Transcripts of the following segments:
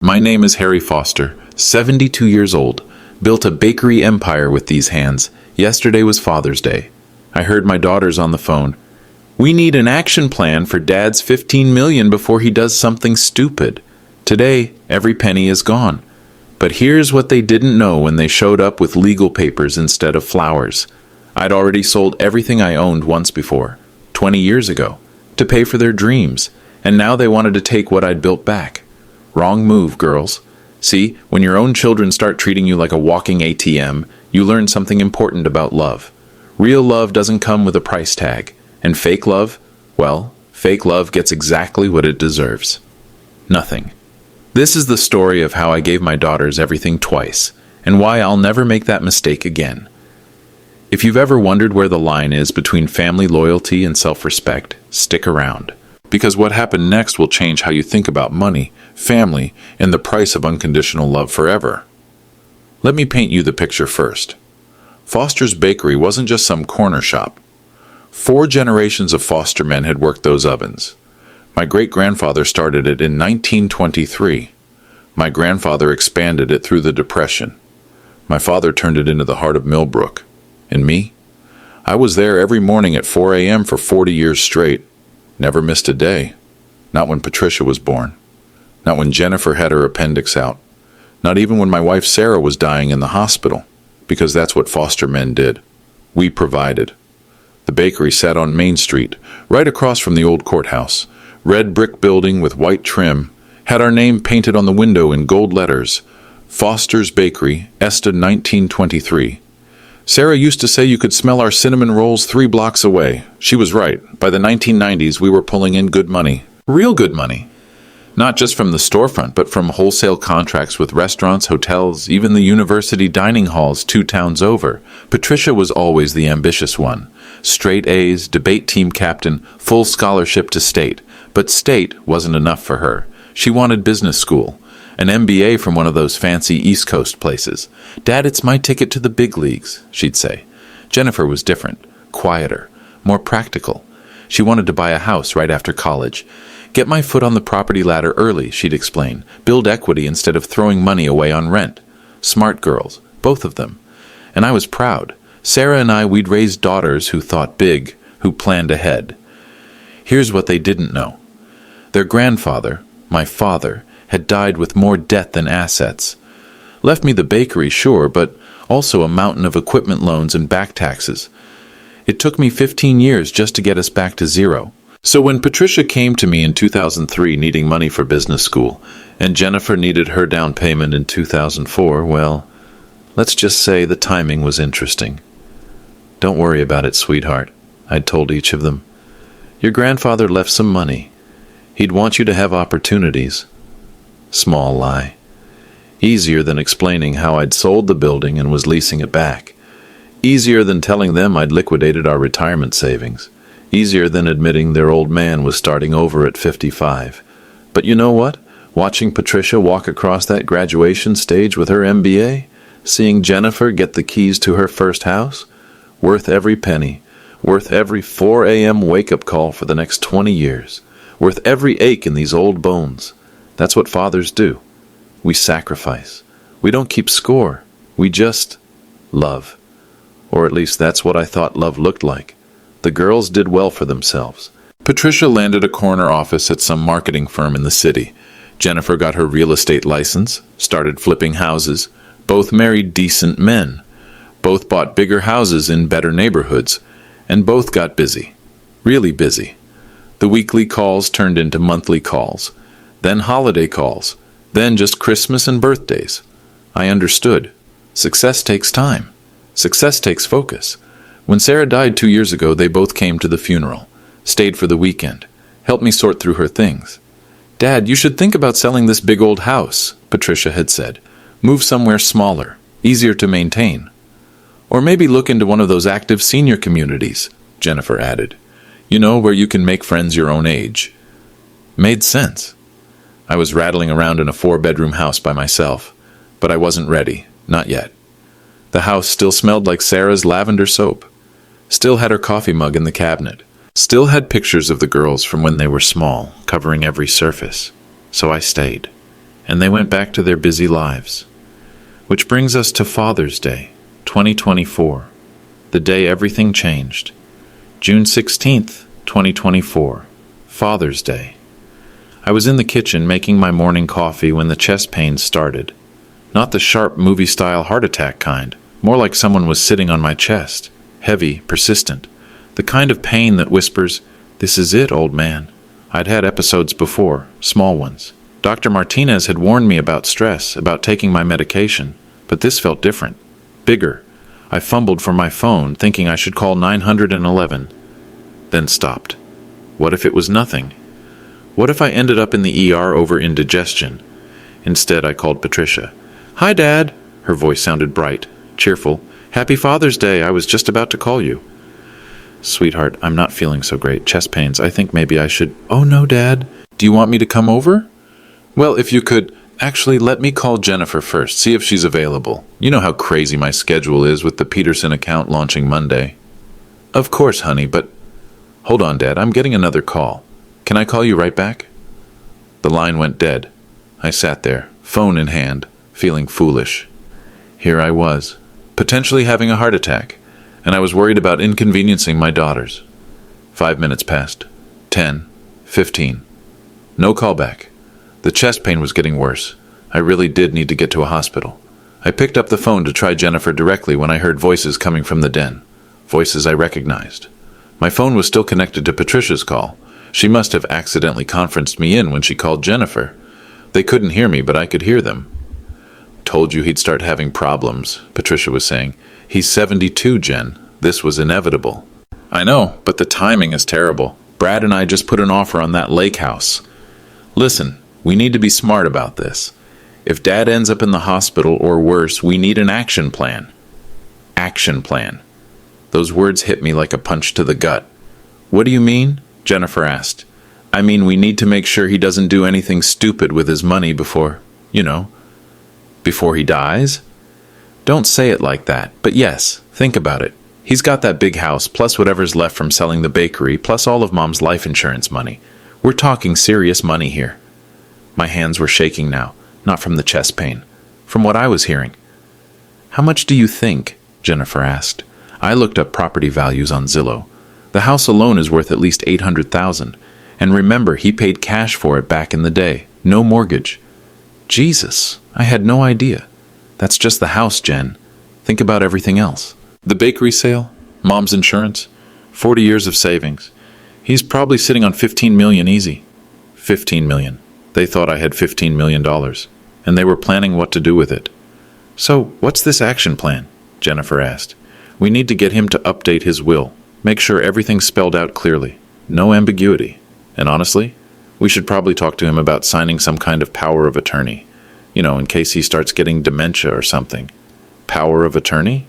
My name is Harry Foster, 72 years old. Built a bakery empire with these hands. Yesterday was Father's Day. I heard my daughters on the phone. We need an action plan for Dad's 15 million before he does something stupid. Today, every penny is gone. But here's what they didn't know when they showed up with legal papers instead of flowers. I'd already sold everything I owned once before, 20 years ago, to pay for their dreams, and now they wanted to take what I'd built back. Wrong move, girls. See, when your own children start treating you like a walking ATM, you learn something important about love. Real love doesn't come with a price tag. And fake love? Well, fake love gets exactly what it deserves. Nothing. This is the story of how I gave my daughters everything twice, and why I'll never make that mistake again. If you've ever wondered where the line is between family loyalty and self-respect, stick around. Because what happened next will change how you think about money, family, and the price of unconditional love forever. Let me paint you the picture first. Foster's Bakery wasn't just some corner shop. 4 generations of Foster men had worked those ovens. My great-grandfather started it in 1923. My grandfather expanded it through the Depression. My father turned it into the heart of Millbrook. And me? I was there every morning at 4 a.m. for 40 years straight. Never missed a day. Not when Patricia was born. Not when Jennifer had her appendix out. Not even when my wife Sarah was dying in the hospital. Because that's what Foster men did. We provided. The bakery sat on Main Street, right across from the old courthouse. Red brick building with white trim. Had our name painted on the window in gold letters. Foster's Bakery, Esta 1923. Sarah used to say you could smell our cinnamon rolls 3 blocks away. She was right. By the 1990s, we were pulling in good money. Real good money. Not just from the storefront, but from wholesale contracts with restaurants, hotels, even the university dining halls 2 towns over. Patricia was always the ambitious one. Straight A's, debate team captain, full scholarship to state. But state wasn't enough for her. She wanted business school. An MBA from one of those fancy East Coast places. Dad, it's my ticket to the big leagues, she'd say. Jennifer was different, quieter, more practical. She wanted to buy a house right after college. Get my foot on the property ladder early, she'd explain. Build equity instead of throwing money away on rent. Smart girls, both of them. And I was proud. Sarah and I, we'd raised daughters who thought big, who planned ahead. Here's what they didn't know. Their grandfather, my father, had died with more debt than assets. Left me the bakery, sure, but also a mountain of equipment loans and back taxes. It took me 15 years just to get us back to zero. So when Patricia came to me in 2003 needing money for business school, and Jennifer needed her down payment in 2004, well, let's just say the timing was interesting. Don't worry about it, sweetheart, I'd told each of them. Your grandfather left some money. He'd want you to have opportunities. Small lie. Easier than explaining how I'd sold the building and was leasing it back. Easier than telling them I'd liquidated our retirement savings. Easier than admitting their old man was starting over at 55. But you know what? Watching Patricia walk across that graduation stage with her MBA, seeing Jennifer get the keys to her first house, worth every penny, worth every 4 a.m. wake-up call for the next 20 years, worth every ache in these old bones. That's what fathers do. We sacrifice. We don't keep score. We just love. Or at least that's what I thought love looked like. The girls did well for themselves. Patricia landed a corner office at some marketing firm in the city. Jennifer got her real estate license, started flipping houses. Both married decent men. Both bought bigger houses in better neighborhoods. And both got busy. Really busy. The weekly calls turned into monthly calls. Then holiday calls, then just Christmas and birthdays. I understood. Success takes time. Success takes focus. When Sarah died 2 years ago, they both came to the funeral, stayed for the weekend, helped me sort through her things. Dad, you should think about selling this big old house, Patricia had said. Move somewhere smaller, easier to maintain. Or maybe look into one of those active senior communities, Jennifer added. You know, where you can make friends your own age. Made sense. I was rattling around in a 4-bedroom house by myself, but I wasn't ready, not yet. The house still smelled like Sarah's lavender soap, still had her coffee mug in the cabinet, still had pictures of the girls from when they were small, covering every surface. So I stayed. and they went back to their busy lives. Which brings us to Father's Day, 2024, the day everything changed. June 16th, 2024, Father's Day. I was in the kitchen making my morning coffee when the chest pains started. Not the sharp movie-style heart attack kind, more like someone was sitting on my chest, heavy, persistent, the kind of pain that whispers, "This is it, old man." I'd had episodes before, small ones. Dr. Martinez had warned me about stress, about taking my medication, but this felt different, bigger. I fumbled for my phone, thinking I should call 911, then stopped. What if it was nothing? What if I ended up in the ER over indigestion? Instead, I called Patricia. "Hi, Dad." Her voice sounded bright, cheerful. "Happy Father's Day. I was just about to call you." "Sweetheart, I'm not feeling so great. Chest pains. I think maybe I should—" "Oh, no, Dad. Do you want me to come over?" "Well, if you could— Actually, let me call Jennifer first, see if she's available. You know how crazy my schedule is with the Peterson account launching Monday." "Of course, honey, but—" "Hold on, Dad. I'm getting another call. Can I call you right back?" The line went dead. I sat there, phone in hand, feeling foolish. Here I was, potentially having a heart attack, and I was worried about inconveniencing my daughters. 5 minutes passed. 10. 15. No callback. The chest pain was getting worse. I really did need to get to a hospital. I picked up the phone to try Jennifer directly when I heard voices coming from the den. Voices I recognized. My phone was still connected to Patricia's call. She must have accidentally conferenced me in when she called Jennifer. They couldn't hear me, but I could hear them. "Told you he'd start having problems," Patricia was saying. "He's 72, Jen. This was inevitable." "I know, but the timing is terrible. Brad and I just put an offer on that lake house. Listen, we need to be smart about this. If Dad ends up in the hospital or worse, we need an action plan." Action plan. Those words hit me like a punch to the gut. "What do you mean?" Jennifer asked. "I mean, we need to make sure he doesn't do anything stupid with his money before he dies?" "Don't say it like that, but yes, think about it. He's got that big house, plus whatever's left from selling the bakery, plus all of Mom's life insurance money. We're talking serious money here." My hands were shaking now, not from the chest pain, from what I was hearing. "How much do you think?" Jennifer asked. I looked up property values on Zillow. The house alone is worth at least $800,000, and remember, he paid cash for it back in the day, no mortgage. Jesus, I had no idea. That's just the house, Jen. Think about everything else. The bakery sale, Mom's insurance, 40 years of savings. He's probably sitting on $15 million easy. $15 million. They thought I had $15 million, and they were planning what to do with it. "So, what's this action plan?" Jennifer asked. "We need to get him to update his will, make sure everything's spelled out clearly, no ambiguity. And honestly, we should probably talk to him about signing some kind of power of attorney. In case he starts getting dementia or something." Power of attorney?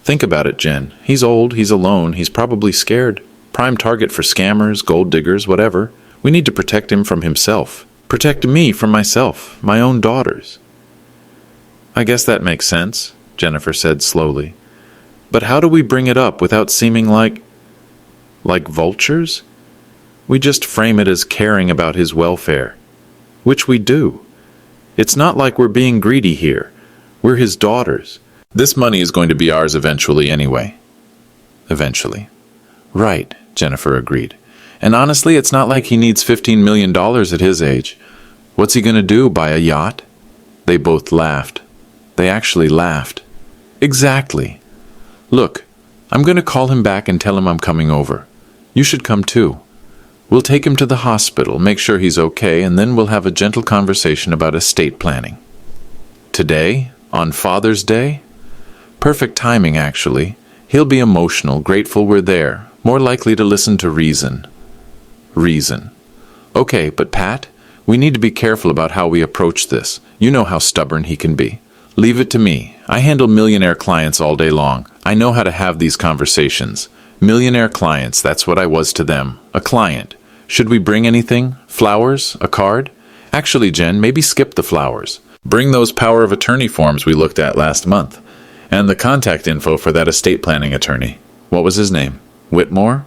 Think about it, Jen. He's old, he's alone, he's probably scared. Prime target for scammers, gold diggers, whatever. We need to protect him from himself. Protect me from myself, my own daughters. "I guess that makes sense," Jennifer said slowly. "But how do we bring it up without seeming like vultures? We just frame it as caring about his welfare, which we do. It's not like we're being greedy here. We're his daughters. This money is going to be ours eventually anyway." "Eventually." "Right," Jennifer agreed. "And honestly, it's not like he needs $15 million at his age. What's he going to do, buy a yacht?" They both laughed. They actually laughed. "Exactly. Look, I'm going to call him back and tell him I'm coming over. You should come too. We'll take him to the hospital, make sure he's okay, and then we'll have a gentle conversation about estate planning." Today? On Father's Day? Perfect timing, actually. He'll be emotional, grateful we're there, more likely to listen to reason. Reason. Okay, but Pat, we need to be careful about how we approach this. You know how stubborn he can be. Leave it to me. I handle millionaire clients all day long. I know how to have these conversations. Millionaire clients, that's what I was to them. A client. Should we bring anything? Flowers? A card? Actually, Jen, maybe skip the flowers. Bring those power of attorney forms we looked at last month. And the contact info for that estate planning attorney. What was his name? Whitmore?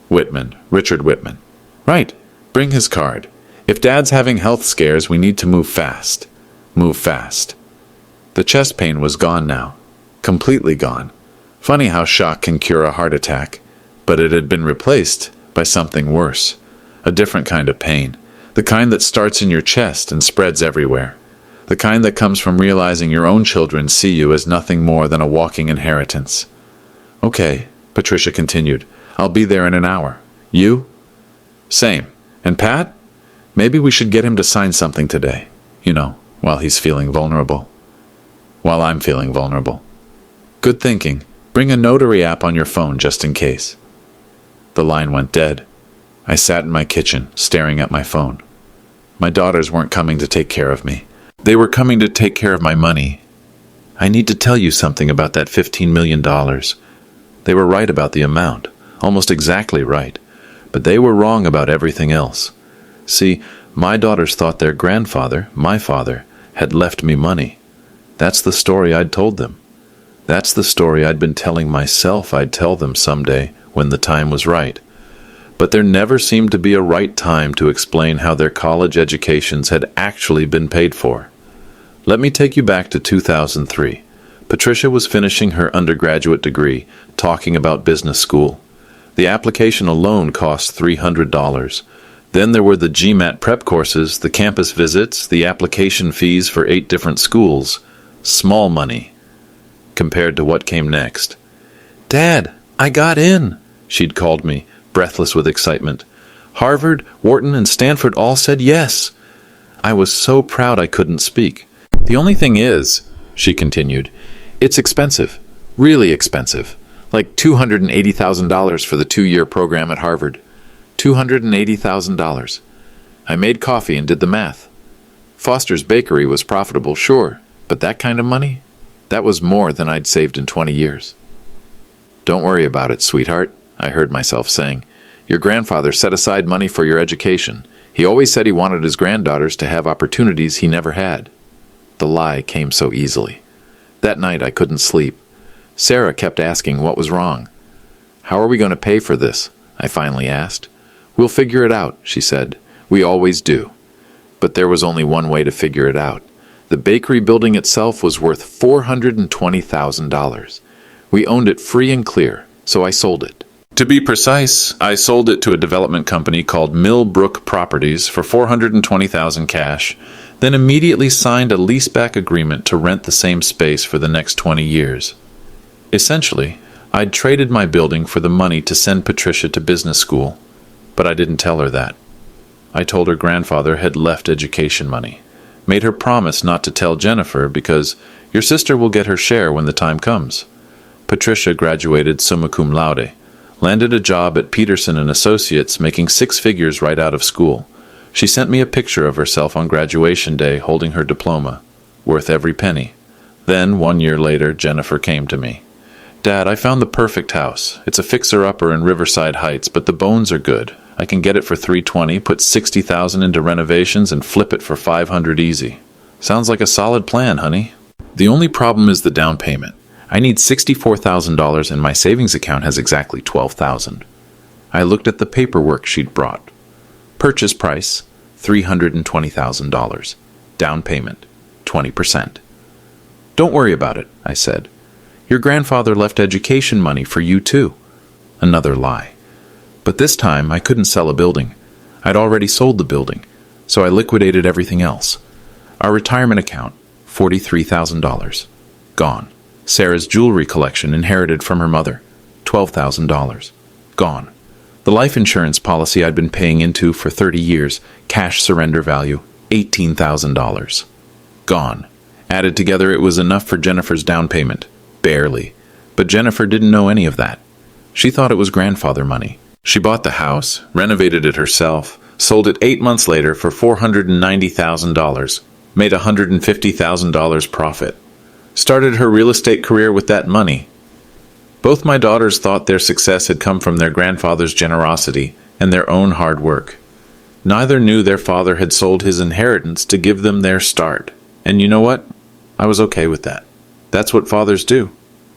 Whitman. Richard Whitman. Right. Bring his card. If Dad's having health scares, we need to move fast. Move fast. The chest pain was gone now. Completely gone. Funny how shock can cure a heart attack. But it had been replaced by something worse. A different kind of pain. The kind that starts in your chest and spreads everywhere. The kind that comes from realizing your own children see you as nothing more than a walking inheritance. Okay, Patricia continued. I'll be there in an hour. You? Same. And Pat? Maybe we should get him to sign something today. You know, while he's feeling vulnerable. While I'm feeling vulnerable. Good thinking. Bring a notary app on your phone just in case. The line went dead. I sat in my kitchen, staring at my phone. My daughters weren't coming to take care of me. They were coming to take care of my money. I need to tell you something about that $15 million. They were right about the amount, almost exactly right, but they were wrong about everything else. See, my daughters thought their grandfather, my father, had left me money. That's the story I'd told them. That's the story I'd been telling myself I'd tell them someday when the time was right. But there never seemed to be a right time to explain how their college educations had actually been paid for. Let me take you back to 2003. Patricia was finishing her undergraduate degree, talking about business school. The application alone cost $300. Then there were the GMAT prep courses, the campus visits, the application fees for 8 different schools. Small money compared to what came next. Dad, I got in, she'd called me, breathless with excitement. Harvard, Wharton, and Stanford all said yes. I was so proud I couldn't speak. The only thing is, she continued, it's expensive, really expensive, like $280,000 for the 2-year program at Harvard. $280,000. I made coffee and did the math. Foster's Bakery was profitable, sure, but that kind of money? That was more than I'd saved in 20 years. Don't worry about it, sweetheart, I heard myself saying. Your grandfather set aside money for your education. He always said he wanted his granddaughters to have opportunities he never had. The lie came so easily. That night I couldn't sleep. Sarah kept asking what was wrong. How are we going to pay for this? I finally asked. We'll figure it out, she said. We always do. But there was only one way to figure it out. The bakery building itself was worth $420,000. We owned it free and clear, so I sold it. To be precise, I sold it to a development company called Millbrook Properties for $420,000 cash, then immediately signed a leaseback agreement to rent the same space for the next 20 years. Essentially, I'd traded my building for the money to send Patricia to business school, but I didn't tell her that. I told her grandfather had left education money, made her promise not to tell Jennifer because your sister will get her share when the time comes. Patricia graduated summa cum laude, landed a job at Peterson & Associates making 6 figures right out of school. She sent me a picture of herself on graduation day holding her diploma, worth every penny. Then, 1 year later, Jennifer came to me. Dad, I found the perfect house. It's a fixer-upper in Riverside Heights, but the bones are good. I can get it for $320, put $60,000 into renovations, and flip it for $500 easy. Sounds like a solid plan, honey. The only problem is the down payment. I need $64,000 and my savings account has exactly $12,000. I looked at the paperwork she'd brought. Purchase price, $320,000. Down payment, 20%. Don't worry about it, I said. Your grandfather left education money for you too. Another lie. But this time I couldn't sell a building. I'd already sold the building, so I liquidated everything else. Our retirement account, $43,000. Gone. Sarah's jewelry collection inherited from her mother, $12,000. Gone. The life insurance policy I'd been paying into for 30 years, cash surrender value, $18,000. Gone. Added together, it was enough for Jennifer's down payment. Barely. But Jennifer didn't know any of that. She thought it was grandfather money. She bought the house, renovated it herself, sold it 8 months later for $490,000, made $150,000 profit. Started her real estate career with that money. Both my daughters thought their success had come from their grandfather's generosity and their own hard work. Neither knew their father had sold his inheritance to give them their start. And you know what? I was okay with that. That's what fathers do.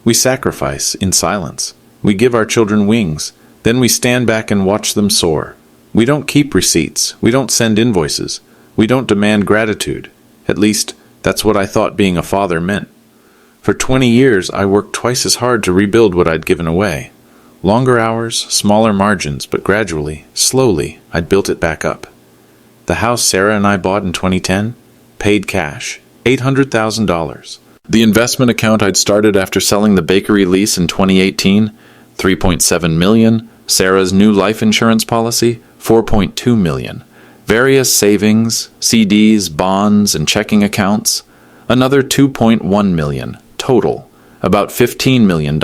We sacrifice in silence. We give our children wings. Then we stand back and watch them soar. We don't keep receipts. We don't send invoices. We don't demand gratitude. At least, that's what I thought being a father meant. For 20 years, I worked twice as hard to rebuild what I'd given away. Longer hours, smaller margins, but gradually, slowly, I'd built it back up. The house Sarah and I bought in 2010, paid cash, $800,000. The investment account I'd started after selling the bakery lease in 2018, $3.7 million. Sarah's new life insurance policy, $4.2 million. Various savings, CDs, bonds, and checking accounts, another $2.1 million. Total, about $15 million,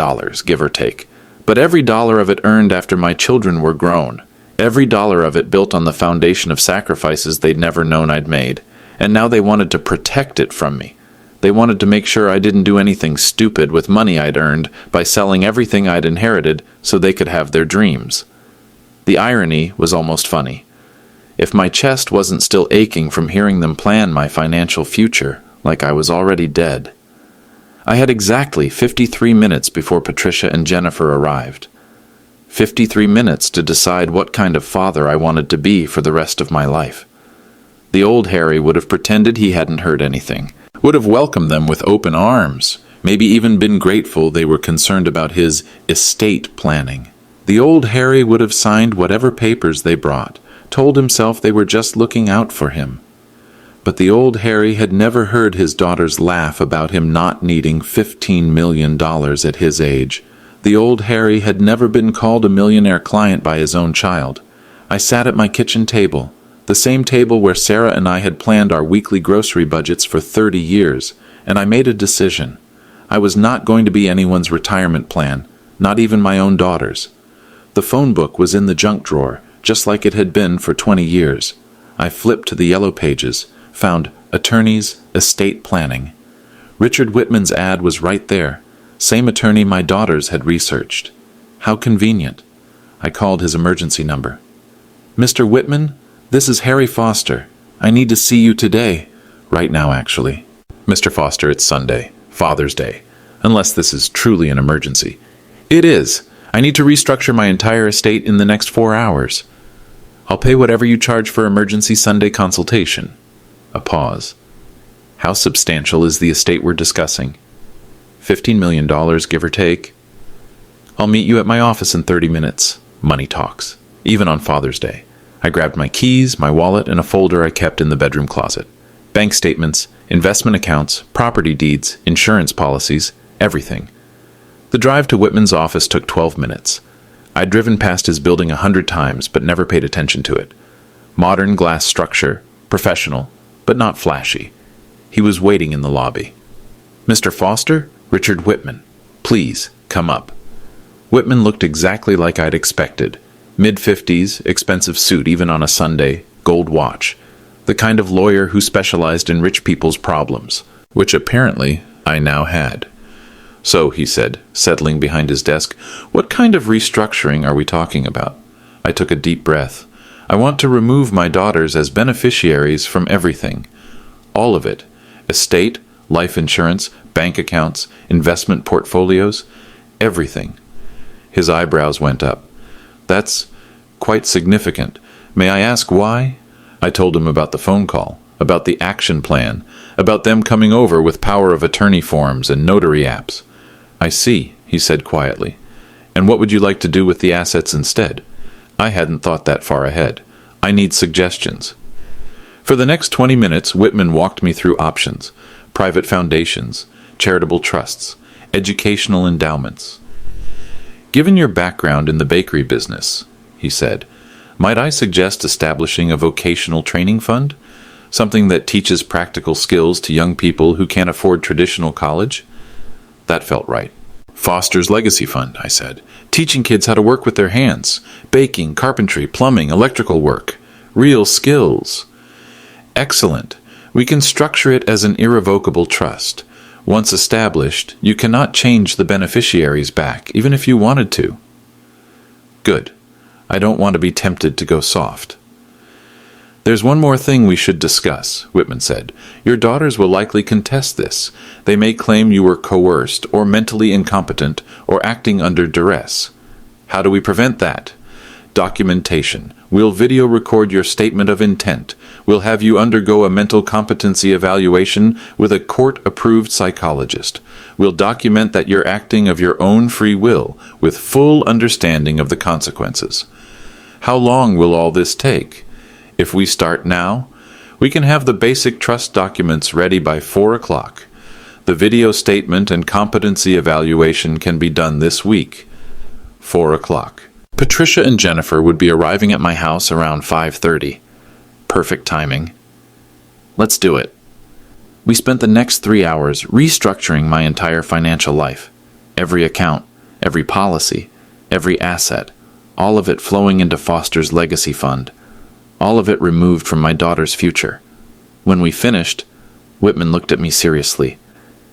give or take. But every dollar of it earned after my children were grown. Every dollar of it built on the foundation of sacrifices they'd never known I'd made. And now they wanted to protect it from me. They wanted to make sure I didn't do anything stupid with money I'd earned by selling everything I'd inherited so they could have their dreams. The irony was almost funny. If my chest wasn't still aching from hearing them plan my financial future, like I was already dead. I had exactly 53 minutes before Patricia and Jennifer arrived. 53 minutes to decide what kind of father I wanted to be for the rest of my life. The old Harry would have pretended he hadn't heard anything, would have welcomed them with open arms, maybe even been grateful they were concerned about his estate planning. The old Harry would have signed whatever papers they brought, told himself they were just looking out for him. But the old Harry had never heard his daughters laugh about him not needing $15 million at his age. The old Harry had never been called a millionaire client by his own child. I sat at my kitchen table, the same table where Sarah and I had planned our weekly grocery budgets for 30 years, and I made a decision. I was not going to be anyone's retirement plan, not even my own daughter's. The phone book was in the junk drawer, just like it had been for 20 years. I flipped to the yellow pages, found Attorneys, Estate Planning. Richard Whitman's ad was right there, same attorney my daughters had researched. How convenient. I called his emergency number. Mr. Whitman, this is Harry Foster. I need to see you today. Right now, actually. Mr. Foster, it's Sunday, Father's Day. Unless this is truly an emergency. It is. I need to restructure my entire estate in the next 4 hours. I'll pay whatever you charge for emergency Sunday consultation. A pause. How substantial is the estate we're discussing? $15 million, give or take. I'll meet you at my office in 30 minutes. Money talks. Even on Father's Day. I grabbed my keys, my wallet, and a folder I kept in the bedroom closet. Bank statements, investment accounts, property deeds, insurance policies, everything. The drive to Whitman's office took 12 minutes. I'd driven past his building 100 times, but never paid attention to it. Modern glass structure, professional, but not flashy. He was waiting in the lobby. Mr. Foster? Richard Whitman. Please, come up. Whitman looked exactly like I'd expected. Mid-50s, expensive suit even on a Sunday, gold watch. The kind of lawyer who specialized in rich people's problems, which apparently I now had. So, he said, settling behind his desk, what kind of restructuring are we talking about? I took a deep breath. I want to remove my daughters as beneficiaries from everything. All of it. Estate, life insurance, bank accounts, investment portfolios, everything. His eyebrows went up. That's quite significant. May I ask why? I told him about the phone call, about the action plan, about them coming over with power of attorney forms and notary apps. I see, he said quietly. And what would you like to do with the assets instead? I hadn't thought that far ahead. I need suggestions. For the next 20 minutes, Whitman walked me through options, private foundations, charitable trusts, educational endowments. Given your background in the bakery business, he said, might I suggest establishing a vocational training fund? Something that teaches practical skills to young people who can't afford traditional college? That felt right. Foster's Legacy Fund, I said, teaching kids how to work with their hands, baking, carpentry, plumbing, electrical work, real skills. Excellent. We can structure it as an irrevocable trust. Once established, you cannot change the beneficiaries back, even if you wanted to. Good. I don't want to be tempted to go soft. There's one more thing we should discuss, Whitman said. Your daughters will likely contest this. They may claim you were coerced, or mentally incompetent, or acting under duress. How do we prevent that? Documentation. We'll video record your statement of intent. We'll have you undergo a mental competency evaluation with a court-approved psychologist. We'll document that you're acting of your own free will, with full understanding of the consequences. How long will all this take? If we start now, we can have the basic trust documents ready by 4 o'clock. The video statement and competency evaluation can be done this week. 4 o'clock. Patricia and Jennifer would be arriving at my house around 5:30. Perfect timing. Let's do it. We spent the next 3 hours restructuring my entire financial life. Every account, every policy, every asset, all of it flowing into Foster's legacy fund. All of it removed from my daughter's future. When we finished, Whitman looked at me seriously.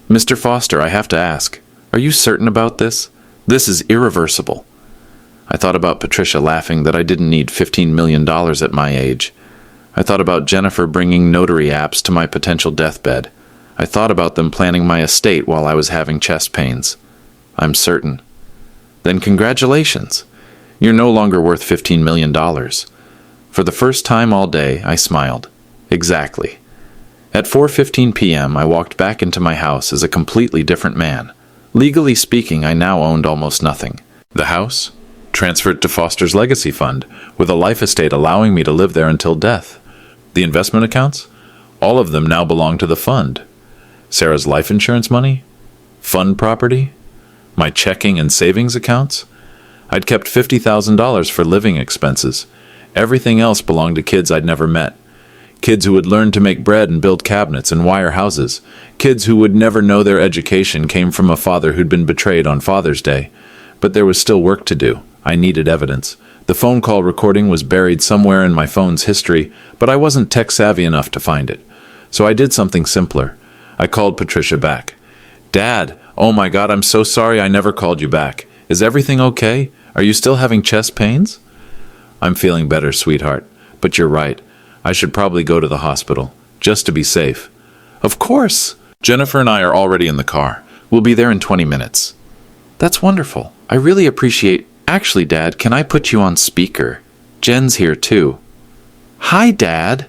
"Mr. Foster, I have to ask, are you certain about this? This is irreversible." I thought about Patricia laughing that I didn't need $15 million at my age. I thought about Jennifer bringing notary apps to my potential deathbed. I thought about them planning my estate while I was having chest pains. I'm certain. Then congratulations. You're no longer worth $15 million. For the first time all day, I smiled. Exactly. At 4:15 p.m., I walked back into my house as a completely different man. Legally speaking, I now owned almost nothing. The house? Transferred to Foster's legacy fund, with a life estate allowing me to live there until death. The investment accounts? All of them now belong to the fund. Sarah's life insurance money? Fund property? My checking and savings accounts? I'd kept $50,000 for living expenses. Everything else belonged to kids I'd never met. Kids who would learn to make bread and build cabinets and wire houses. Kids who would never know their education came from a father who'd been betrayed on Father's Day. But there was still work to do. I needed evidence. The phone call recording was buried somewhere in my phone's history, but I wasn't tech-savvy enough to find it. So I did something simpler. I called Patricia back. "Dad, oh my God, I'm so sorry I never called you back. Is everything okay? Are you still having chest pains?" "I'm feeling better, sweetheart. But you're right. I should probably go to the hospital, just to be safe." "Of course!" "Jennifer and I are already in the car. We'll be there in 20 minutes. "That's wonderful. I really appreciate... Actually, Dad, can I put you on speaker? Jen's here, too." "Hi, Dad!"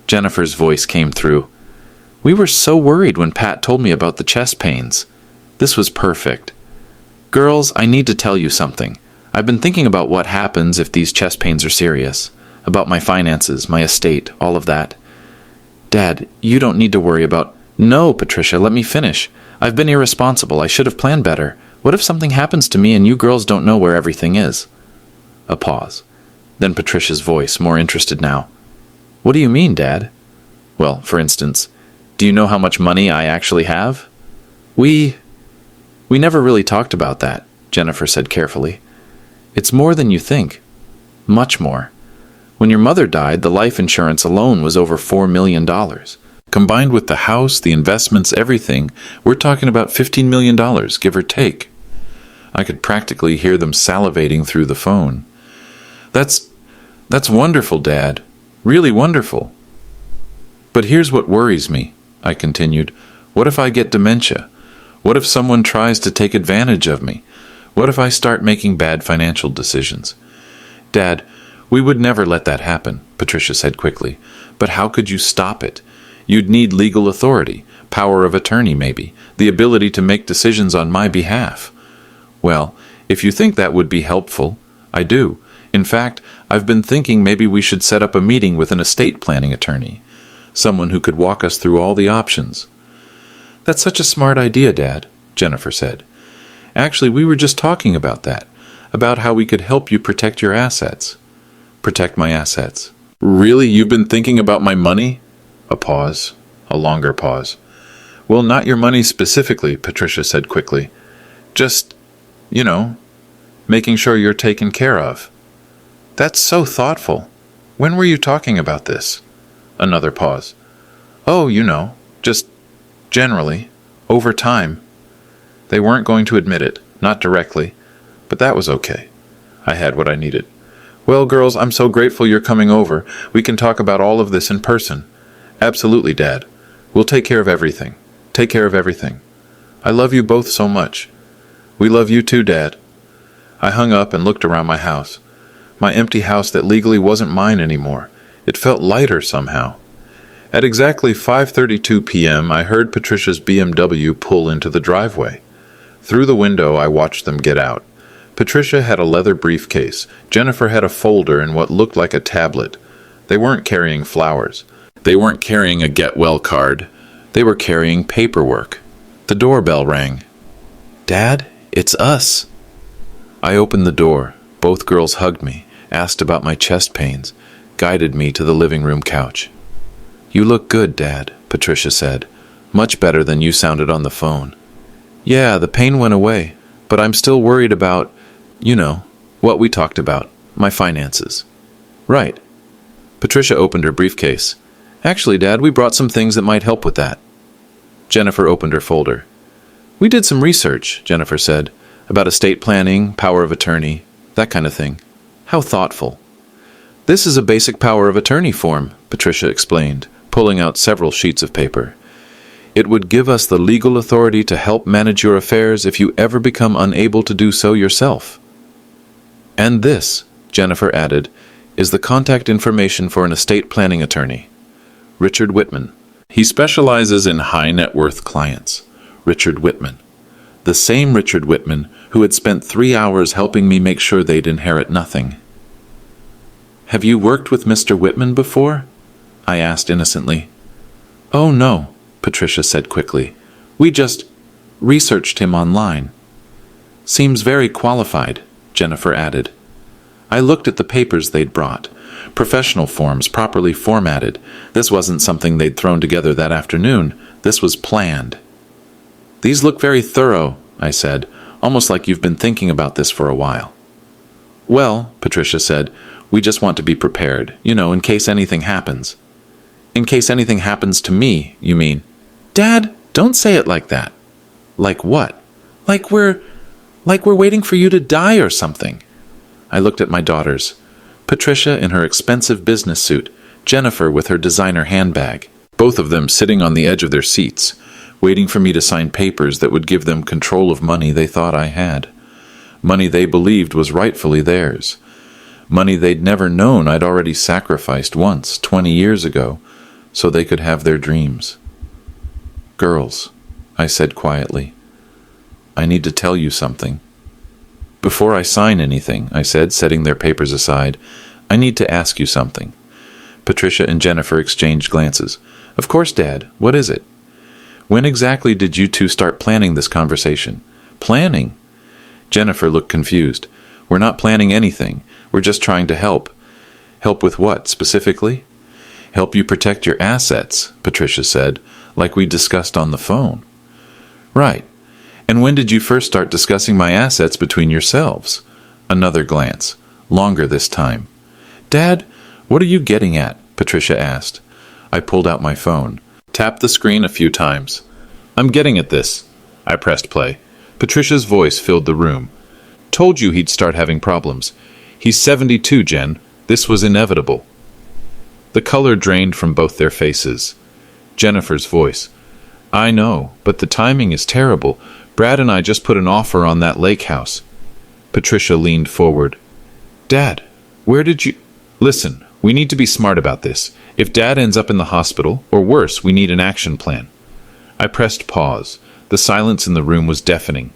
Jennifer's voice came through. "We were so worried when Pat told me about the chest pains. This was perfect. Girls, I need to tell you something. I've been thinking about what happens if these chest pains are serious. About my finances, my estate, all of that. Dad, you don't need to worry about... No, Patricia, let me finish. I've been irresponsible. I should have planned better. What if something happens to me and you girls don't know where everything is?" A pause. Then Patricia's voice, more interested now. "What do you mean, Dad?" "Well, for instance, do you know how much money I actually have?" We never really talked about that," Jennifer said carefully. "It's more than you think. Much more. When your mother died, the life insurance alone was over $4 million. Combined with the house, the investments, everything, we're talking about $15 million, give or take." I could practically hear them salivating through the phone. That's wonderful, Dad. Really wonderful. "But here's what worries me," I continued. "What if I get dementia? What if someone tries to take advantage of me? What if I start making bad financial decisions?" "Dad, we would never let that happen," Patricia said quickly. "But how could you stop it? You'd need legal authority, power of attorney maybe, the ability to make decisions on my behalf." "Well, if you think that would be helpful, I do. In fact, I've been thinking maybe we should set up a meeting with an estate planning attorney, someone who could walk us through all the options." "That's such a smart idea, Dad," Jennifer said. "Actually, we were just talking about that, about how we could help you protect your assets." "Protect my assets? Really? You've been thinking about my money?" A pause. A longer pause. "Well, not your money specifically," Patricia said quickly. "Just, making sure you're taken care of." "That's so thoughtful. When were you talking about this?" Another pause. "Oh, just generally, over time." They weren't going to admit it, not directly, but that was okay. I had what I needed. "Well, girls, I'm so grateful you're coming over. We can talk about all of this in person." "Absolutely, Dad. We'll take care of everything. Take care of everything. I love you both so much." "We love you too, Dad." I hung up and looked around my house. My empty house that legally wasn't mine anymore. It felt lighter somehow. At exactly 5:32 p.m., I heard Patricia's BMW pull into the driveway. Through the window, I watched them get out. Patricia had a leather briefcase. Jennifer had a folder and what looked like a tablet. They weren't carrying flowers. They weren't carrying a get-well card. They were carrying paperwork. The doorbell rang. "Dad, it's us." I opened the door. Both girls hugged me, asked about my chest pains, guided me to the living room couch. "You look good, Dad," Patricia said. "Much better than you sounded on the phone." "Yeah, the pain went away, but I'm still worried about, what we talked about, my finances." "Right." Patricia opened her briefcase. "Actually, Dad, we brought some things that might help with that." Jennifer opened her folder. "We did some research," Jennifer said, "about estate planning, power of attorney, that kind of thing." "How thoughtful." "This is a basic power of attorney form," Patricia explained, pulling out several sheets of paper. "It would give us the legal authority to help manage your affairs if you ever become unable to do so yourself." "And this," Jennifer added, "is the contact information for an estate planning attorney. Richard Whitman. He specializes in high net worth clients." Richard Whitman. The same Richard Whitman who had spent 3 hours helping me make sure they'd inherit nothing. "Have you worked with Mr. Whitman before?" I asked innocently. "Oh, no," Patricia said quickly. "We just researched him online." "Seems very qualified," Jennifer added. I looked at the papers they'd brought. Professional forms, properly formatted. This wasn't something they'd thrown together that afternoon. This was planned. "These look very thorough," I said, "almost like you've been thinking about this for a while." "Well," Patricia said, "we just want to be prepared, in case anything happens." "In case anything happens to me, you mean?" "Dad, don't say it like that." "Like what?" Like we're waiting for you to die or something." I looked at my daughters. Patricia in her expensive business suit, Jennifer with her designer handbag, both of them sitting on the edge of their seats, waiting for me to sign papers that would give them control of money they thought I had. Money they believed was rightfully theirs. Money they'd never known I'd already sacrificed once, 20 years ago, so they could have their dreams. "Girls," I said quietly, "I need to tell you something." "Before I sign anything," I said, setting their papers aside, "I need to ask you something." Patricia and Jennifer exchanged glances. "Of course, Dad. What is it?" "When exactly did you two start planning this conversation?" "Planning?" Jennifer looked confused. "We're not planning anything. We're just trying to help." "Help with what, specifically?" "Help you protect your assets," Patricia said, "like we discussed on the phone." "Right. And when did you first start discussing my assets between yourselves?" Another glance. Longer this time. "Dad, what are you getting at?" Patricia asked. I pulled out my phone. Tapped the screen a few times. "I'm getting at this." I pressed play. Patricia's voice filled the room. "Told you he'd start having problems. He's 72, Jen. This was inevitable." The color drained from both their faces. Jennifer's voice. "I know, but the timing is terrible. Brad and I just put an offer on that lake house." Patricia leaned forward. "Dad, where did you—" "Listen, we need to be smart about this. If Dad ends up in the hospital, or worse, we need an action plan." I pressed pause. The silence in the room was deafening.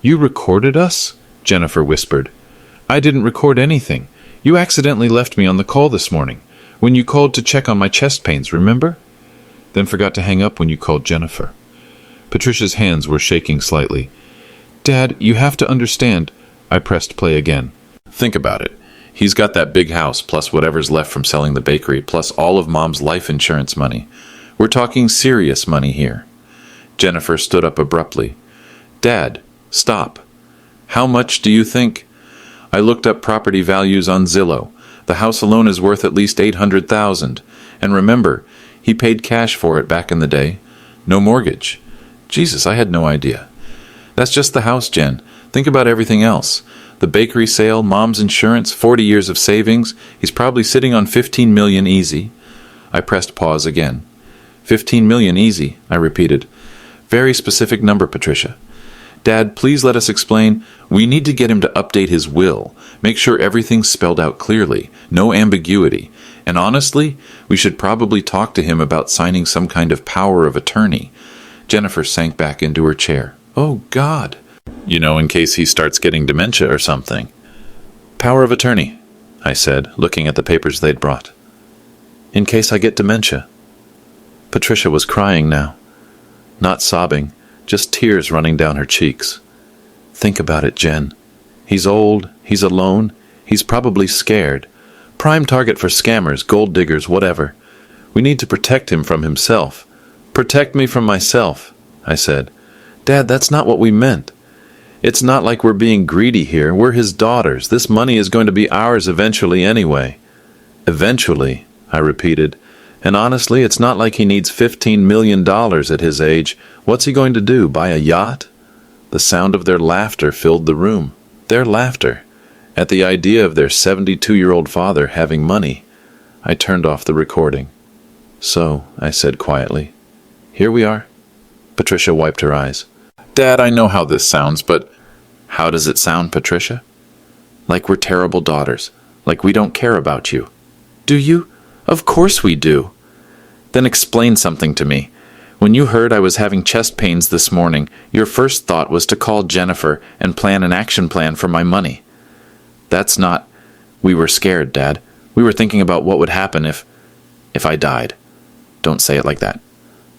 "You recorded us?" Jennifer whispered. "I didn't record anything. You accidentally left me on the call this morning, when you called to check on my chest pains, remember? Then forgot to hang up when you called Jennifer." Patricia's hands were shaking slightly. "Dad, you have to understand." I pressed play again. "Think about it. He's got that big house, plus whatever's left from selling the bakery, plus all of Mom's life insurance money. We're talking serious money here." Jennifer stood up abruptly. "Dad, stop. How much do you think?" I looked up property values on Zillow. The house alone is worth at least $800,000. And remember, he paid cash for it back in the day. No mortgage. Jesus, I had no idea. That's just the house, Jen. Think about everything else. The bakery sale, Mom's insurance, 40 years of savings. He's probably sitting on $15 million easy. I pressed pause again. $15 million easy, I repeated. Very specific number, Patricia. Dad, please let us explain. We need to get him to update his will. Make sure everything's spelled out clearly. No ambiguity. And honestly, we should probably talk to him about signing some kind of power of attorney. Jennifer sank back into her chair. Oh, God. You know, in case he starts getting dementia or something. Power of attorney, I said, looking at the papers they'd brought. In case I get dementia. Patricia was crying now. Not sobbing, just tears running down her cheeks. Think about it, Jen. He's old, he's alone, he's probably scared. Prime target for scammers, gold diggers, whatever. We need to protect him from himself. Protect me from myself, I said. Dad, that's not what we meant. It's not like we're being greedy here. We're his daughters. This money is going to be ours eventually anyway. Eventually, I repeated. And honestly, it's not like he needs $15 million at his age. What's he going to do, buy a yacht? The sound of their laughter filled the room. Their laughter. At the idea of their 72-year-old father having money. I turned off the recording. So, I said quietly, here we are. Patricia wiped her eyes. Dad, I know how this sounds, but how does it sound, Patricia? Like we're terrible daughters. Like we don't care about you. Do you? Of course we do. Then explain something to me. When you heard I was having chest pains this morning, your first thought was to call Jennifer and plan an action plan for my money. That's not... We were scared, Dad. We were thinking about what would happen if I died. Don't say it like that.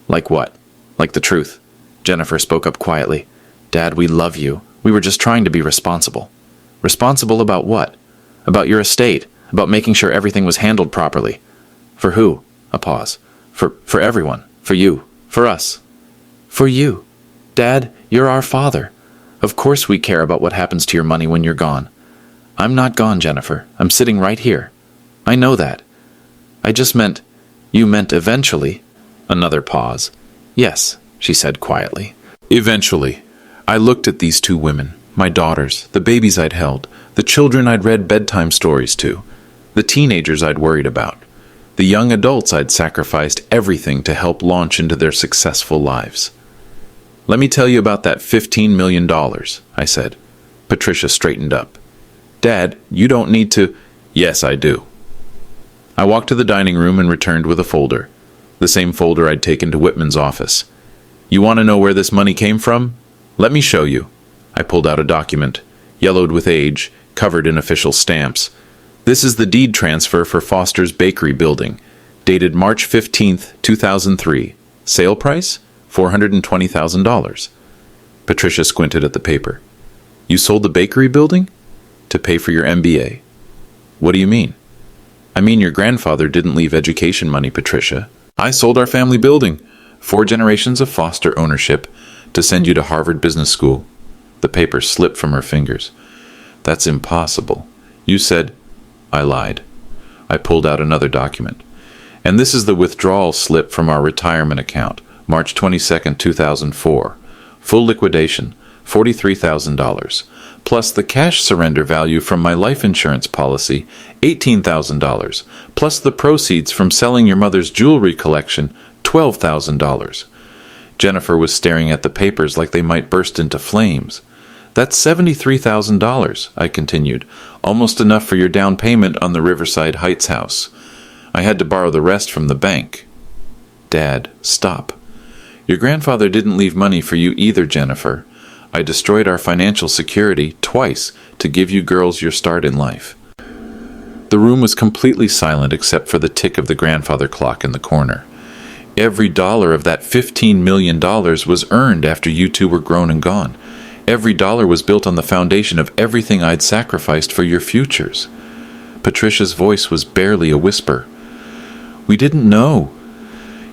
Like what? Like the truth. Jennifer spoke up quietly. Dad, we love you. We were just trying to be responsible. Responsible about what? About your estate. About making sure everything was handled properly. For who? A pause. For everyone. For you. For us. For you. Dad, you're our father. Of course we care about what happens to your money when you're gone. I'm not gone, Jennifer. I'm sitting right here. I know that. I just meant... You meant eventually. Another pause. Yes, she said quietly. Eventually. I looked at these two women, my daughters, the babies I'd held, the children I'd read bedtime stories to, the teenagers I'd worried about, the young adults I'd sacrificed everything to help launch into their successful lives. Let me tell you about that $15 million, I said. Patricia straightened up. Dad, you don't need to... Yes, I do. I walked to the dining room and returned with a folder. The same folder I'd taken to Whitman's office. You want to know where this money came from? Let me show you. I pulled out a document, yellowed with age, covered in official stamps. This is the deed transfer for Foster's Bakery building, dated March 15th, 2003. Sale price? $420,000. Patricia squinted at the paper. You sold the bakery building? To pay for your MBA. What do you mean? I mean your grandfather didn't leave education money, Patricia. I sold our family building, 4 generations of Foster ownership, to send you to Harvard Business School. The paper slipped from her fingers. That's impossible. You said... I lied. I pulled out another document. And this is the withdrawal slip from our retirement account, March 22nd, 2004. Full liquidation, $43,000. Plus the cash surrender value from my life insurance policy, $18,000. Plus the proceeds from selling your mother's jewelry collection, $12,000. Jennifer was staring at the papers like they might burst into flames. That's $73,000, I continued, almost enough for your down payment on the Riverside Heights house. I had to borrow the rest from the bank. Dad, stop. Your grandfather didn't leave money for you either, Jennifer. I destroyed our financial security twice to give you girls your start in life. The room was completely silent except for the tick of the grandfather clock in the corner. Every dollar of that $15 million was earned after you two were grown and gone. Every dollar was built on the foundation of everything I'd sacrificed for your futures. Patricia's voice was barely a whisper. We didn't know.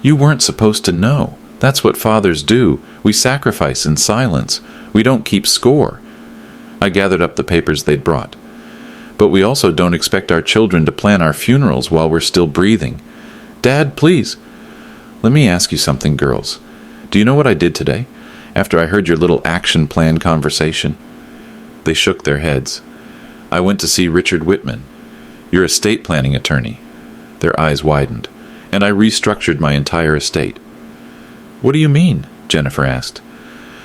You weren't supposed to know. That's what fathers do. We sacrifice in silence. We don't keep score. I gathered up the papers they'd brought. But we also don't expect our children to plan our funerals while we're still breathing. Dad, please. Let me ask you something, girls. Do you know what I did today, after I heard your little action plan conversation? They shook their heads. I went to see Richard Whitman, your estate planning attorney. Their eyes widened, and I restructured my entire estate. What do you mean? Jennifer asked.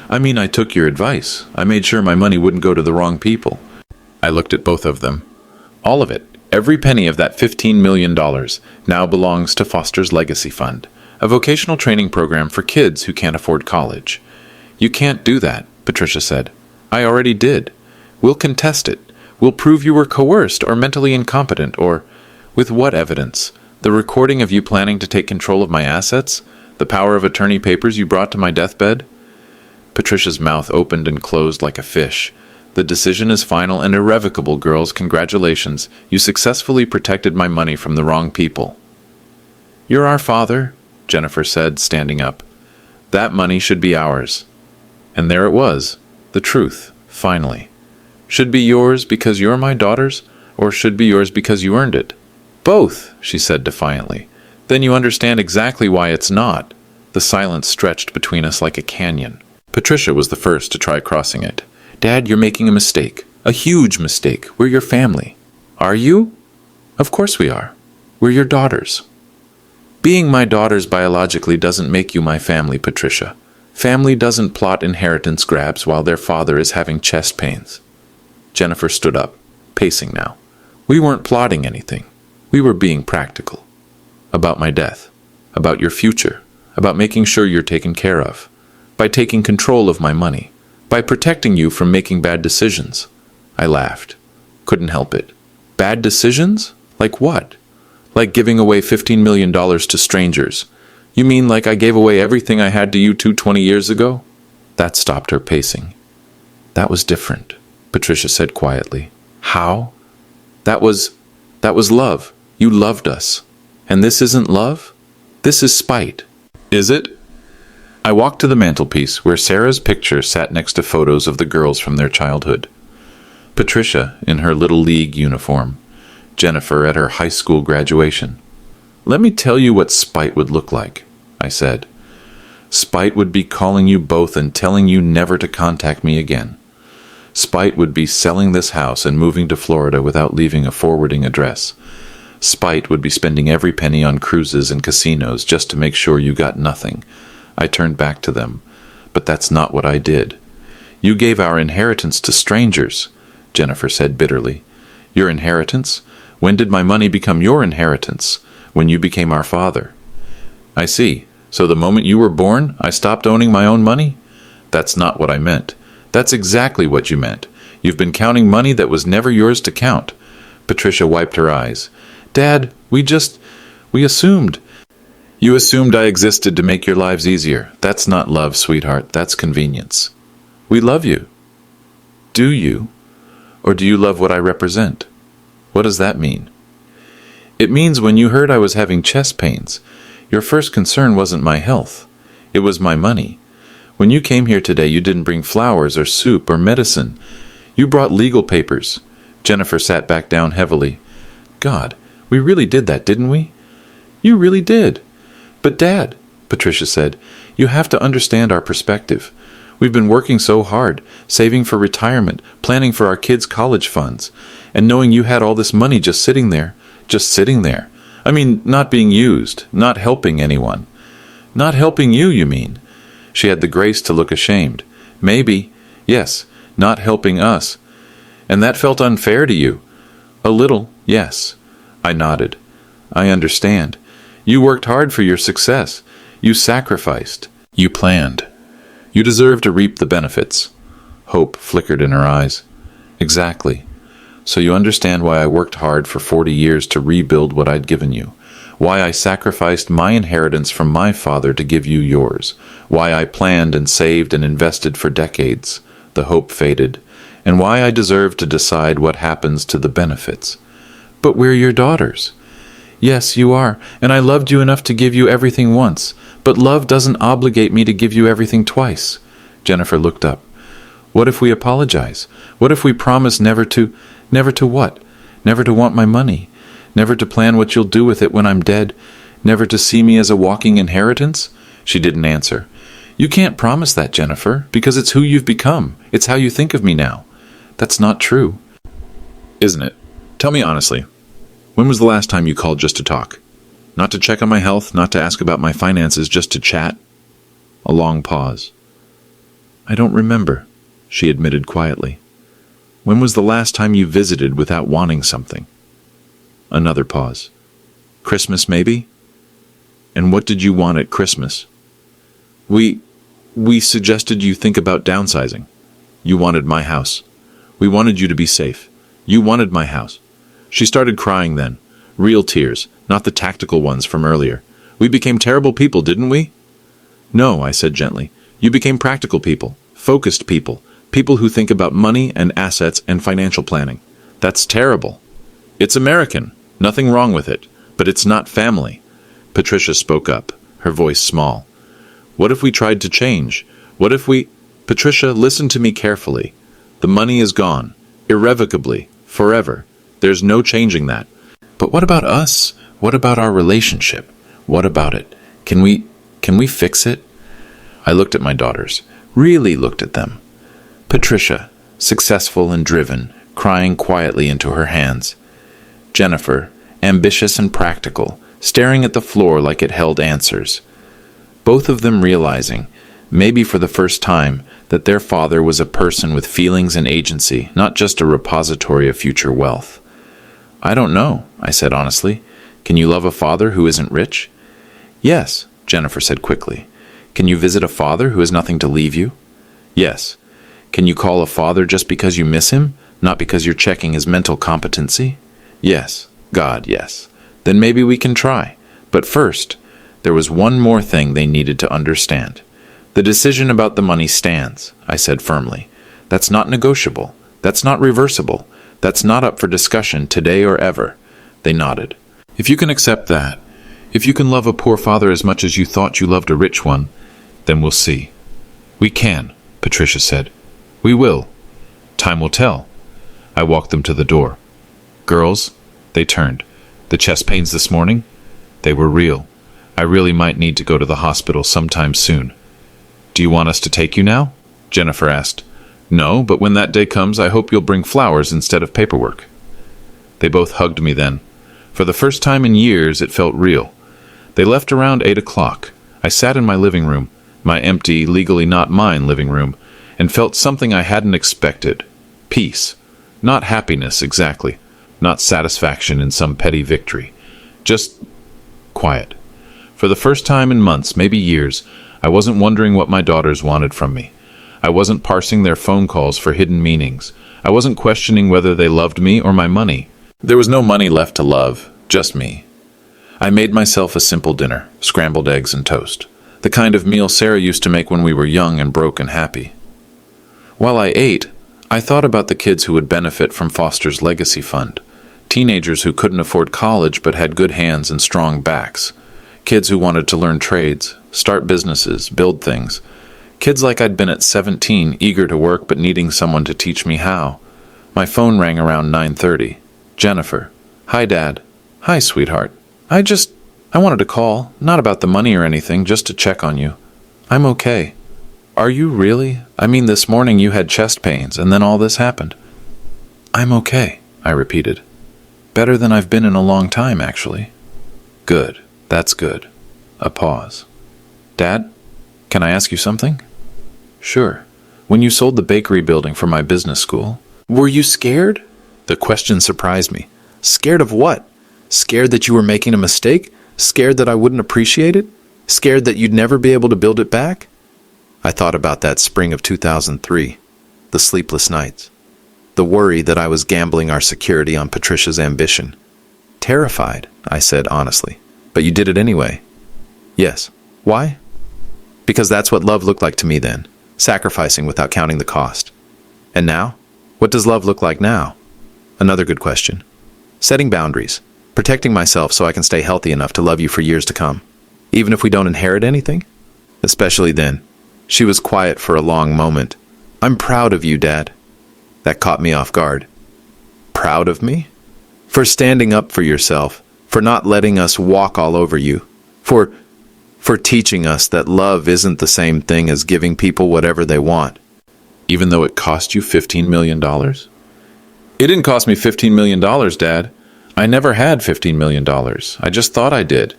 I mean, I took your advice. I made sure my money wouldn't go to the wrong people. I looked at both of them. All of it, every penny of that $15 million, now belongs to Foster's Legacy Fund, a vocational training program for kids who can't afford college. You can't do that, Patricia said. I already did. We'll contest it. We'll prove you were coerced or mentally incompetent or... With what evidence? The recording of you planning to take control of my assets? The power of attorney papers you brought to my deathbed? Patricia's mouth opened and closed like a fish. The decision is final and irrevocable, girls. Congratulations. You successfully protected my money from the wrong people. You're our father, Jennifer said, standing up. That money should be ours. And there it was. The truth, finally. Should be yours because you're my daughters, or should be yours because you earned it? Both, she said defiantly. Then you understand exactly why it's not. The silence stretched between us like a canyon. Patricia was the first to try crossing it. Dad, you're making a mistake. A huge mistake. We're your family. Are you? Of course we are. We're your daughters. Being my daughters biologically doesn't make you my family, Patricia. Family doesn't plot inheritance grabs while their father is having chest pains. Jennifer stood up, pacing now. We weren't plotting anything. We were being practical. About my death. About your future. About making sure you're taken care of. By taking control of my money. By protecting you from making bad decisions. I laughed. Couldn't help it. Bad decisions? Like what? Like giving away $15 million to strangers. You mean like I gave away everything I had to you 20 years ago? That stopped her pacing. That was different, Patricia said quietly. How? That was love. You loved us. And this isn't love? This is spite. Is it? I walked to the mantelpiece where Sarah's picture sat next to photos of the girls from their childhood. Patricia in her Little League uniform. Jennifer at her high school graduation. Let me tell you what spite would look like, I said. Spite would be calling you both and telling you never to contact me again. Spite would be selling this house and moving to Florida without leaving a forwarding address. Spite would be spending every penny on cruises and casinos just to make sure you got nothing. I turned back to them. But that's not what I did. You gave our inheritance to strangers, Jennifer said bitterly. Your inheritance? When did my money become your inheritance? When you became our father. I see. So the moment you were born, I stopped owning my own money? That's not what I meant. That's exactly what you meant. You've been counting money that was never yours to count. Patricia wiped her eyes. Dad, we assumed. You assumed I existed to make your lives easier. That's not love, sweetheart. That's convenience. We love you. Do you? Or do you love what I represent? What does that mean? It means when you heard I was having chest pains, your first concern wasn't my health. It was my money. When you came here today, you didn't bring flowers or soup or medicine. You brought legal papers. Jennifer sat back down heavily. God, we really did that, didn't we? You really did. But Dad, Patricia said, you have to understand our perspective. We've been working so hard, saving for retirement, planning for our kids' college funds, and knowing you had all this money just sitting there. Just sitting there. I mean, not being used, not helping anyone. Not helping you, you mean? She had the grace to look ashamed. Maybe, yes, not helping us. And that felt unfair to you. A little, yes. I nodded. I understand. You worked hard for your success. You sacrificed. You planned. You deserve to reap the benefits. Hope flickered in her eyes. Exactly. So you understand why I worked hard for 40 years to rebuild what I'd given you. Why I sacrificed my inheritance from my father to give you yours. Why I planned and saved and invested for decades. The hope faded. And why I deserve to decide what happens to the benefits. But we're your daughters. Yes, you are, and I loved you enough to give you everything once. But love doesn't obligate me to give you everything twice. Jennifer looked up. What if we apologize? What if we promise never to what? Never to want my money? Never to plan what you'll do with it when I'm dead? Never to see me as a walking inheritance? She didn't answer. You can't promise that, Jennifer, because it's who you've become. It's how you think of me now. That's not true. Isn't it? Tell me honestly. When was the last time you called just to talk? Not to check on my health, not to ask about my finances, just to chat? A long pause. I don't remember, she admitted quietly. When was the last time you visited without wanting something? Another pause. Christmas, maybe? And what did you want at Christmas? We suggested you think about downsizing. You wanted my house. We wanted you to be safe. You wanted my house. She started crying then. Real tears, not the tactical ones from earlier. We became terrible people, didn't we? No, I said gently. You became practical people, focused people, people who think about money and assets and financial planning. That's terrible. It's American. Nothing wrong with it. But it's not family. Patricia spoke up, her voice small. What if we tried to change? What if we... Patricia, listen to me carefully. The money is gone. Irrevocably. Forever. There's no changing that. But what about us? What about our relationship? What about it? Can we fix it? I looked at my daughters. Really looked at them. Patricia, successful and driven, crying quietly into her hands. Jennifer, ambitious and practical, staring at the floor like it held answers. Both of them realizing, maybe for the first time, that their father was a person with feelings and agency, not just a repository of future wealth. I don't know, I said honestly. Can you love a father who isn't rich? Yes, Jennifer said quickly. Can you visit a father who has nothing to leave you? Yes. Can you call a father just because you miss him, not because you're checking his mental competency? Yes. God, yes. Then maybe we can try. But first, there was one more thing they needed to understand. The decision about the money stands, I said firmly. That's not negotiable. That's not reversible. That's not up for discussion today or ever. They nodded. If you can accept that, if you can love a poor father as much as you thought you loved a rich one, then we'll see. We can, Patricia said. We will. Time will tell. I walked them to the door. Girls, they turned. The chest pains this morning? They were real. I really might need to go to the hospital sometime soon. Do you want us to take you now? Jennifer asked. No, but when that day comes, I hope you'll bring flowers instead of paperwork. They both hugged me then. For the first time in years, it felt real. They left around 8 o'clock. I sat in my living room, my empty, legally not mine living room, and felt something I hadn't expected. Peace. Not happiness, exactly. Not satisfaction in some petty victory. Just quiet. For the first time in months, maybe years, I wasn't wondering what my daughters wanted from me. I wasn't parsing their phone calls for hidden meanings. I wasn't questioning whether they loved me or my money. There was no money left to love, just me. I made myself a simple dinner, scrambled eggs and toast, the kind of meal Sarah used to make when we were young and broke and happy. While I ate, I thought about the kids who would benefit from Foster's legacy fund, teenagers who couldn't afford college but had good hands and strong backs, kids who wanted to learn trades, start businesses, build things, kids like I'd been at 17, eager to work but needing someone to teach me how. My phone rang around 9:30. Jennifer. Hi, Dad. Hi, sweetheart. I wanted to call, not about the money or anything, just to check on you. I'm okay. Are you really? I mean, this morning you had chest pains, and then all this happened. I'm okay, I repeated. Better than I've been in a long time, actually. Good. That's good. A pause. Dad, can I ask you something? Sure. When you sold the bakery building for my business school, were you scared? The question surprised me. Scared of what? Scared that you were making a mistake? Scared that I wouldn't appreciate it? Scared that you'd never be able to build it back? I thought about that spring of 2003, the sleepless nights, the worry that I was gambling our security on Patricia's ambition. Terrified, I said honestly. But you did it anyway. Yes. Why? Because that's what love looked like to me then, sacrificing without counting the cost. And now? What does love look like now? Another good question. Setting boundaries, protecting myself so I can stay healthy enough to love you for years to come, even if we don't inherit anything? Especially then. She was quiet for a long moment. I'm proud of you, Dad. That caught me off guard. Proud of me? For standing up for yourself, for not letting us walk all over you, for teaching us that love isn't the same thing as giving people whatever they want. Even though it cost you $15 million? It didn't cost me $15 million, Dad. I never had $15 million. I just thought I did.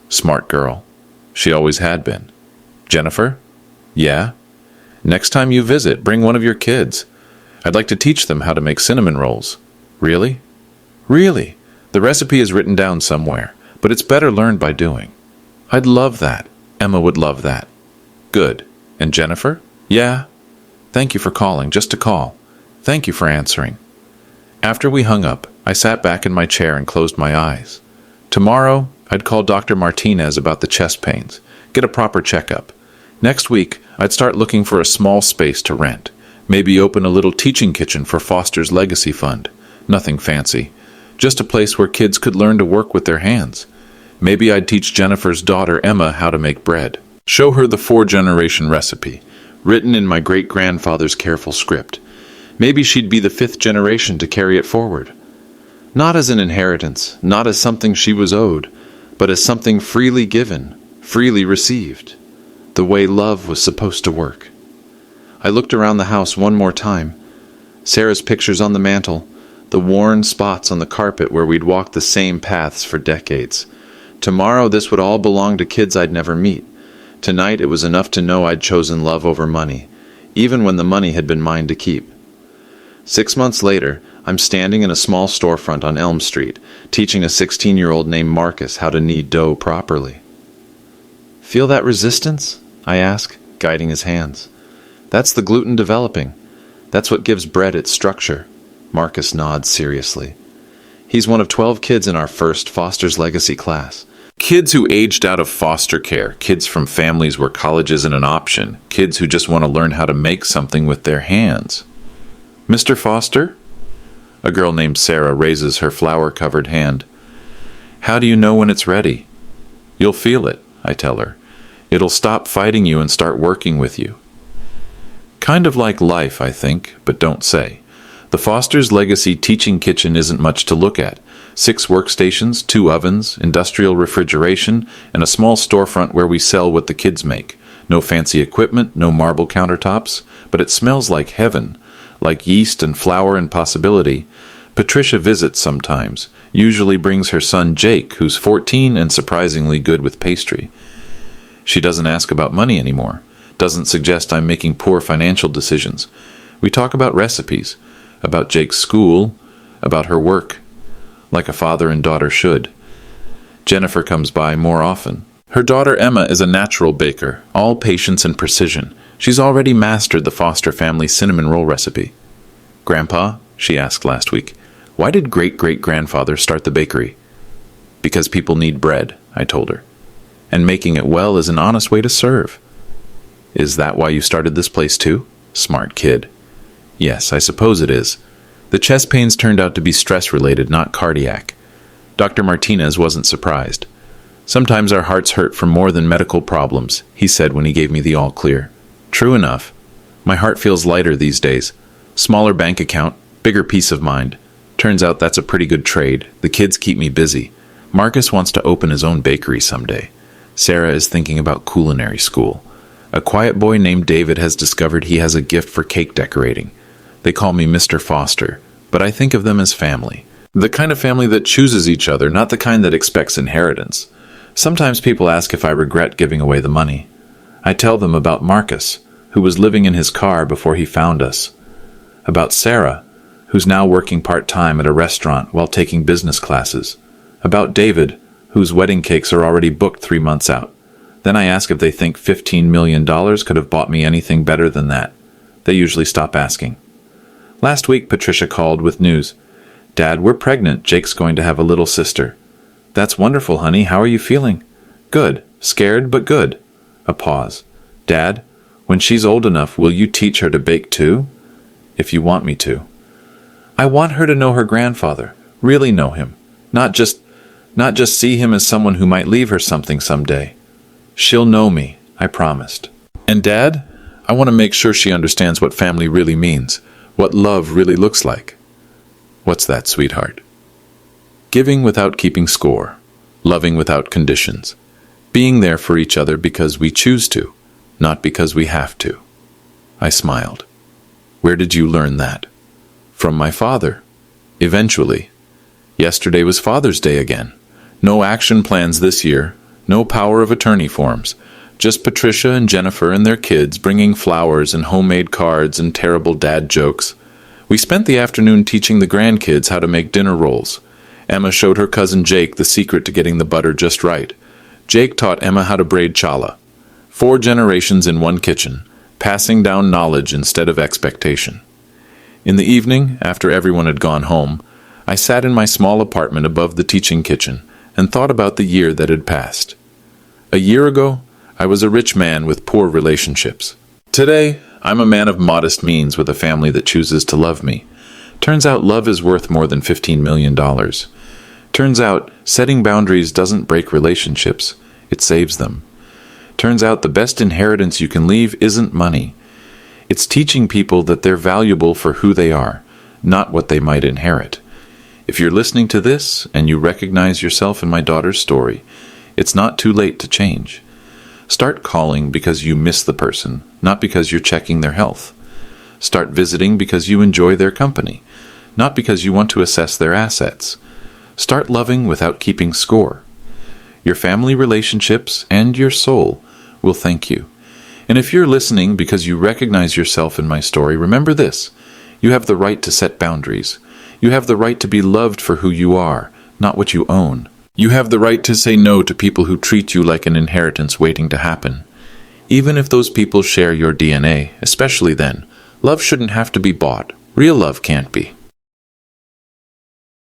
Smart girl. She always had been. Jennifer? Yeah? Next time you visit, bring one of your kids. I'd like to teach them how to make cinnamon rolls. Really? Really? The recipe is written down somewhere, but it's better learned by doing. I'd love that. Emma would love that. Good. And Jennifer? Yeah. Thank you for calling, just to call. Thank you for answering. After we hung up, I sat back in my chair and closed my eyes. Tomorrow, I'd call Dr. Martinez about the chest pains, get a proper checkup. Next week, I'd start looking for a small space to rent. Maybe open a little teaching kitchen for Foster's Legacy Fund. Nothing fancy. Just a place where kids could learn to work with their hands. Maybe I'd teach Jennifer's daughter Emma how to make bread. Show her the 4-generation recipe, written in my great-grandfather's careful script. Maybe she'd be the 5th generation to carry it forward. Not as an inheritance, not as something she was owed, but as something freely given, freely received. The way love was supposed to work. I looked around the house one more time. Sarah's pictures on the mantel, the worn spots on the carpet where we'd walked the same paths for decades. Tomorrow this would all belong to kids I'd never meet. Tonight it was enough to know I'd chosen love over money, even when the money had been mine to keep. 6 months later, I'm standing in a small storefront on Elm Street, teaching a 16-year-old named Marcus how to knead dough properly. Feel that resistance? I ask, guiding his hands. That's the gluten developing. That's what gives bread its structure. Marcus nods seriously. He's one of 12 kids in our first Foster's Legacy class. Kids who aged out of foster care, kids from families where college isn't an option, kids who just want to learn how to make something with their hands. Mr. Foster? A girl named Sarah raises her flower-covered hand. How do you know when it's ready? You'll feel it, I tell her. It'll stop fighting you and start working with you. Kind of like life, I think, but don't say. The Foster's Legacy Teaching Kitchen isn't much to look at. 6 workstations, 2 ovens, industrial refrigeration, and a small storefront where we sell what the kids make. No fancy equipment, no marble countertops, but it smells like heaven, like yeast and flour and possibility. Patricia visits sometimes, usually brings her son Jake, who's 14 and surprisingly good with pastry. She doesn't ask about money anymore, doesn't suggest I'm making poor financial decisions. We talk about recipes, about Jake's school, about her work, like a father and daughter should. Jennifer comes by more often. Her daughter Emma is a natural baker, all patience and precision. She's already mastered the Foster family cinnamon roll recipe. Grandpa, she asked last week, why did great-great-grandfather start the bakery? Because people need bread, I told her. And making it well is an honest way to serve. Is that why you started this place too? Smart kid. Yes, I suppose it is. The chest pains turned out to be stress-related, not cardiac. Dr. Martinez wasn't surprised. Sometimes our hearts hurt from more than medical problems, he said when he gave me the all-clear. True enough. My heart feels lighter these days. Smaller bank account, bigger peace of mind. Turns out that's a pretty good trade. The kids keep me busy. Marcus wants to open his own bakery someday. Sarah is thinking about culinary school. A quiet boy named David has discovered he has a gift for cake decorating. They call me Mr. Foster, but I think of them as family. The kind of family that chooses each other, not the kind that expects inheritance. Sometimes people ask if I regret giving away the money. I tell them about Marcus, who was living in his car before he found us. About Sarah, who's now working part-time at a restaurant while taking business classes. About David, whose wedding cakes are already booked 3 months out. Then I ask if they think $15 million could have bought me anything better than that. They usually stop asking. Last week, Patricia called with news. Dad, we're pregnant. Jake's going to have a little sister. That's wonderful, honey. How are you feeling? Good. Scared, but good. A pause. Dad, when she's old enough, will you teach her to bake too? If you want me to. I want her to know her grandfather. Really know him. Not just see him as someone who might leave her something someday. She'll know me, I promised. And Dad, I want to make sure she understands what family really means, what love really looks like. What's that, sweetheart? Giving without keeping score, loving without conditions, being there for each other because we choose to, not because we have to. I smiled. Where did you learn that? From my father. Eventually. Yesterday was Father's Day again. No action plans this year. No power of attorney forms. Just Patricia and Jennifer and their kids bringing flowers and homemade cards and terrible dad jokes. We spent the afternoon teaching the grandkids how to make dinner rolls. Emma showed her cousin Jake the secret to getting the butter just right. Jake taught Emma how to braid challah. 4 generations in one kitchen, passing down knowledge instead of expectation. In the evening, after everyone had gone home, I sat in my small apartment above the teaching kitchen and thought about the year that had passed. A year ago, I was a rich man with poor relationships. Today, I'm a man of modest means with a family that chooses to love me. Turns out love is worth more than $15 million. Turns out setting boundaries doesn't break relationships, it saves them. Turns out the best inheritance you can leave isn't money. It's teaching people that they're valuable for who they are, not what they might inherit. If you're listening to this and you recognize yourself in my daughter's story, it's not too late to change. Start calling because you miss the person, not because you're checking their health. Start visiting because you enjoy their company, not because you want to assess their assets. Start loving without keeping score. Your family relationships and your soul will thank you. And if you're listening because you recognize yourself in my story, remember this: you have the right to set boundaries. You have the right to be loved for who you are, not what you own. You have the right to say no to people who treat you like an inheritance waiting to happen. Even if those people share your DNA, especially then, love shouldn't have to be bought. Real love can't be.